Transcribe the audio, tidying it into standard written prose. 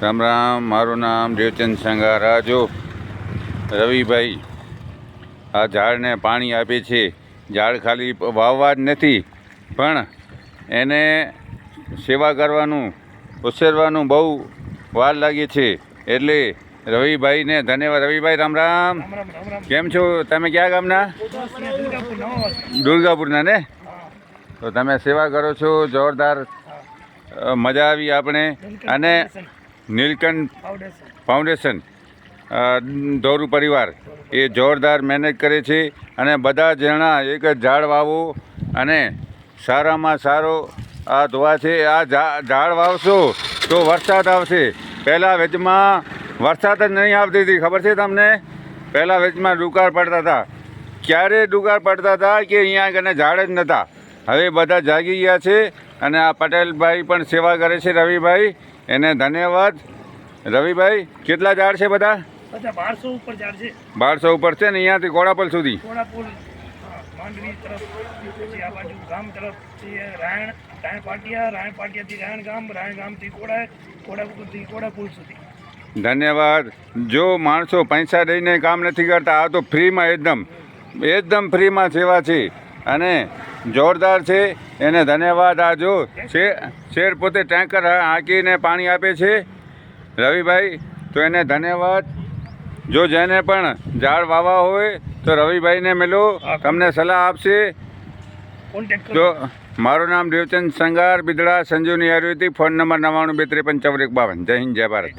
રામ રામ. મારું નામ દેવચંદ સંગારા. જો રવિભાઈ આ ઝાડને પાણી આપે છે. ઝાડ ખાલી વાવવા જ નથી, પણ એને સેવા કરવાનું, ઉછેરવાનું બહુ વાર લાગે છે. એટલે રવિભાઈને ધન્યવાદ. રવિભાઈ રામ રામ. કેમ છો તમે? ક્યાં ગામના? દુર્ગાપુરના ને? તો તમે સેવા કરો છો જોરદાર. મજા આવી આપણે. અને નીલકંઠ ફાઉન્ડેશન દોરુ પરિવાર એ જોરદાર મહેનત કરે છે. અને બધા જણા એક જ ઝાડ વાવો અને સારામાં સારો આ ધોવા છે. આ ઝાડ વાવશો તો વરસાદ આવશે. પહેલાં વેચમાં વરસાદ જ નહીં આવતી હતી, ખબર છે તમને? પહેલાં વેચમાં દુકાળ પડતા હતા. ક્યારે દુકાળ પડતા હતા કે અહીંયા આગળ ઝાડ જ નહોતા. હવે બધા જાગી ગયા છે. અને આ પટેલભાઈ પણ સેવા કરે છે. રવિભાઈ, એને ધન્યવાદ. રવિભાઈ, કેટલા ઝાડ છે બધા? 1200 ઉપર ઝાડ છે. 1200 ઉપર છે ને? અહીંયાથી ઘોડાપુલ સુધી? ઘોડાપુલ માંડવી તરફ, પછી આ બાજુ ગામ તરફ છે રાયણ પાટિયાથી રાયણ ગામથી ઘોડાપુલથી ઘોડાપુલ સુધી. ધન્યવાદ. જો માણસો પૈસા દઈને કામ નથી કરતા, આ તો ફ્રીમાં એકદમ ફ્રીમાં સેવા છે અને જોરદાર છે. એને ધન્યવાદ. આ જો શેર પોતે ટેન્કર હાંકીને પાણી આપે છે રવિભાઈ, તો એને ધન્યવાદ. જો જેને પણ ઝાડ વાવવા હોય તો રવિભાઈને મળો, તમને સલાહ આપશે. તો મારું નામ દેવચંદ સંગાર, બિદડા, સંજીવની આયુર્વેદિક. Phone number 99235451. જય હિન્દ, જય ભારત.